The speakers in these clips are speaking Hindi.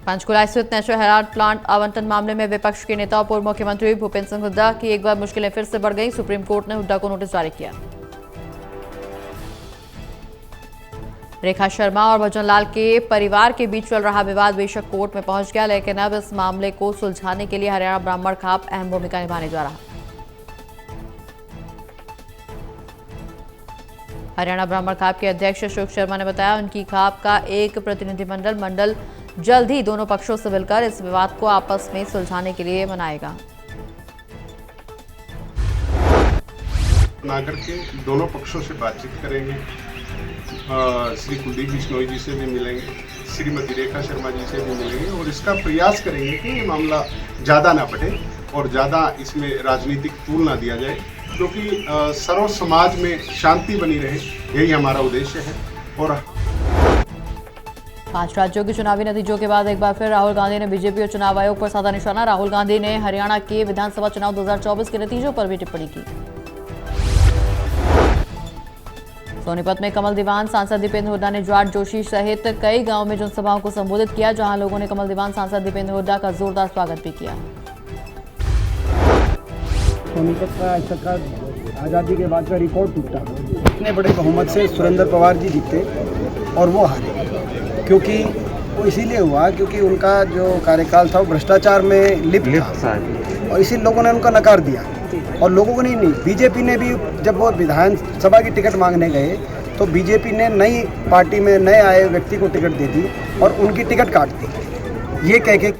पंचकुला स्थित नेचुरल हेराल्ड प्लांट आवंटन मामले में विपक्ष के नेता और पूर्व मुख्यमंत्री भूपेंद्र सिंह हुड्डा की एक बार मुश्किलें फिर से बढ़ गई। सुप्रीम कोर्ट ने हुड्डा को नोटिस जारी किया। रेखा शर्मा और भजन लाल के परिवार के बीच चल रहा विवाद बेशक कोर्ट में पहुंच गया, लेकिन अब इस मामले को सुलझाने के लिए हरियाणा ब्राह्मण खाप अहम भूमिका निभाने जा रहा। हरियाणा ब्राह्मण खाप के अध्यक्ष अशोक शर्मा ने बताया, उनकी खाप का एक प्रतिनिधिमंडल जल्द ही दोनों पक्षों से मिलकर इस विवाद को आपस में सुलझाने के लिए मनाएगा। नागर के दोनों पक्षों से बातचीत करेंगे। श्री कुलदीप बिश्नोई जी से भी मिलेंगे, श्रीमती रेखा शर्मा जी से भी मिलेंगे और इसका प्रयास करेंगे कि ये मामला ज़्यादा ना बढ़े और ज़्यादा इसमें राजनीतिक तूल ना दिया जाए, क्योंकि सर्व समाज में शांति बनी रहे, यही हमारा उद्देश्य है। और 5 राज्यों के चुनावी नतीजों के बाद एक बार फिर राहुल गांधी ने बीजेपी और चुनाव आयोग पर साधा निशाना। राहुल गांधी ने हरियाणा के विधानसभा चुनाव 2024 के नतीजों पर भी टिप्पणी की। सोनीपत में कमल दीवान सांसद दीपेंद्र हुड्डा ने जाट जोशी सहित कई गांवों में जनसभाओं को संबोधित किया, जहां लोगों ने कमल दीवान सांसद दीपेंद्र हुड्डा का जोरदार स्वागत भी किया। सोनीपत का सरकार आज़ादी के बाद का रिकॉर्ड टूटा। इतने बड़े बहुमत से सुरेंद्र पवार जी जीते और वो हारे, क्योंकि वो इसीलिए हुआ क्योंकि उनका जो कार्यकाल था वो भ्रष्टाचार में लिप्त था और इसी लोगों ने उनका नकार दिया। और लोगों को नहीं बीजेपी ने भी जब वो विधानसभा की टिकट मांगने गए तो बीजेपी ने नई पार्टी में नए आए व्यक्ति को टिकट दे दी और उनकी टिकट काट दी, ये कह के।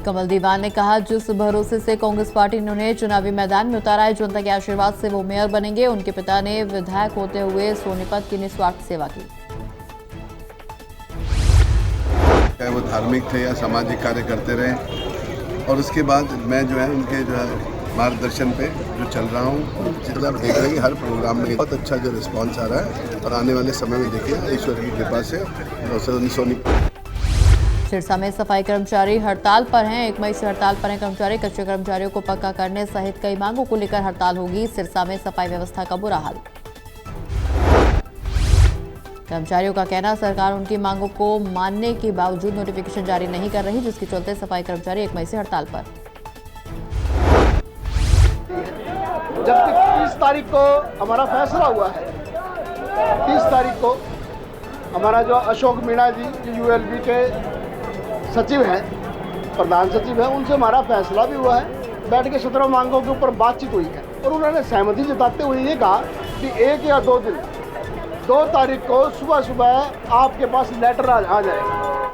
कमल दीवान ने कहा, जिस भरोसे से कांग्रेस पार्टी ने उन्हें चुनावी मैदान में उतारा है, जनता के आशीर्वाद से वो मेयर बनेंगे। उनके पिता ने विधायक होते हुए सोनीपत की निस्वार्थ सेवा की। चाहे वो धार्मिक थे या सामाजिक कार्य करते रहे, और उसके बाद मैं जो है उनके जो है मार्गदर्शन पे जो चल रहा हूँ, जितना आप देख रहे हैं हर प्रोग्राम में बहुत अच्छा जो रिस्पांस आ रहा है और आने वाले समय में देखिए ईश्वर की कृपा से सिरसा में सफाई कर्मचारी हड़ताल पर हैं। 1 मई से हड़ताल पर हैं कर्मचारी। कच्चे कर्मचारियों को पक्का करने सहित कई मांगों को लेकर हड़ताल होगी। सिरसा में सफाई व्यवस्था का बुरा हाल। कर्मचारियों का कहना, सरकार उनकी मांगों को मानने के बावजूद नोटिफिकेशन जारी नहीं कर रही, जिसके चलते सफाई कर्मचारी 1 मई से हड़ताल पर। जबकि 30 तारीख को हमारा फैसला हुआ है, 30 तारीख को हमारा जो अशोक मीणा जी जो यूएलबी के सचिव हैं, प्रधान सचिव हैं, उनसे हमारा फैसला भी हुआ है। बैठ के 17 मांगों के ऊपर बातचीत हुई है और उन्होंने सहमति जताते हुए ये कहा कि 1 या 2 दिन 2 तारीख को सुबह सुबह आपके पास लेटर आ जाएगा।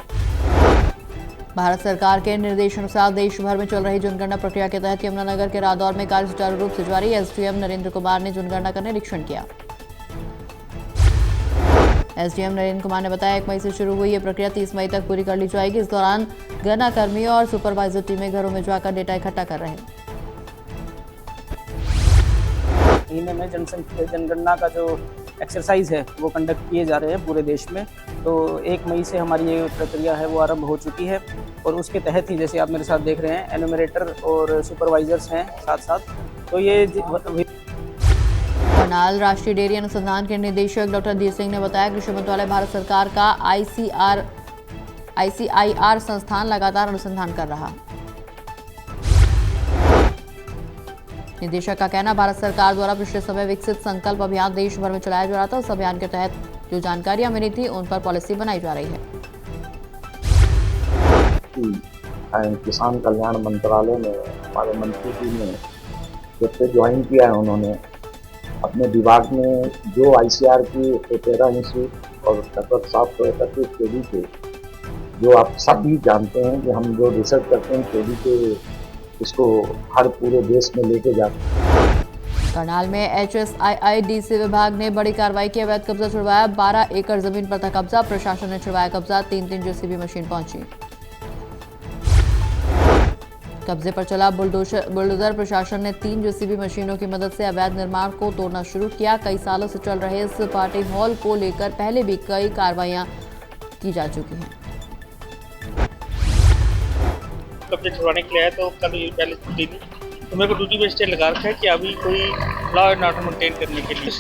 भारत सरकार के निर्देशानुसार देश भर में चल रही जनगणना प्रक्रिया के तहत यमुनानगर के रादौर में कार्य सुचारू रूप से जारी। एसडीएम नरेंद्र कुमार ने जनगणना का निरीक्षण किया। एसडीएम नरेंद्र कुमार ने बताया, 1 मई से शुरू हुई ये प्रक्रिया 30 मई तक पूरी कर ली जाएगी। इस दौरान गणना कर्मियों और सुपरवाइजर टीमें घरों में जाकर डेटा इकट्ठा कर रहे हैं। महीने में जनगणना का जो एक्सरसाइज है वो कंडक्ट किए जा रहे हैं पूरे देश में। तो 1 मई से हमारी ये प्रक्रिया है वो आरंभ हो चुकी है और उसके तहत ही जैसे आप मेरे साथ देख रहे हैं एनुमरेटर और सुपरवाइजर्स हैं साथ साथ। तो ये करनाल राष्ट्रीय डेयरी अनुसंधान के निदेशक डॉक्टर डी सिंह ने बताया, कृषि मंत्रालय भारत सरकार का आईसीआईआर संस्थान लगातार अनुसंधान कर रहा। निदेशक का कहना, भारत सरकार द्वारा पिछले समय विकसित संकल्प अभियान देश भर में चलाया जा रहा था। उस अभियान के तहत जो जानकारियां मिली थी उन पर पॉलिसी बनाई जा रही है। किसान कल्याण मंत्रालय में हमारे मंत्री जी ने जब से ज्वाइन किया है, उन्होंने अपने विभाग में जो आईसीआर की 13 इंस्टीट्यूट और 731 केडी के, जो आप सभी जानते हैं कि हम जो रिसर्च करते हैं केडी के, इसको हर पूरे देश में लेके जाते हैं। करनाल में HSIIDC विभाग ने बड़ी कार्रवाई की। अवैध कब्जा छुड़वाया। 12 एकड़ जमीन पर था कब्जा। प्रशासन ने छुड़वाया कब्जा। 3 जेसीबी मशीन पहुंची। कब्जे पर चला बुलडोजर। प्रशासन ने 3 जेसीबी मशीनों की मदद से अवैध निर्माण को तोड़ना शुरू किया। कई सालों से चल रहे इस पार्टी हॉल को लेकर पहले भी कई कार्रवाइयां की जा चुकी हैं। कब्जे छुड़वाने के लिए आया तो कल पहले छुट्टी थी, तो मेरे को ड्यूटी पे स्टे लगा रखा है कि अभी कोई लॉ एंड ऑर्डर मेंटेन करने के लिए।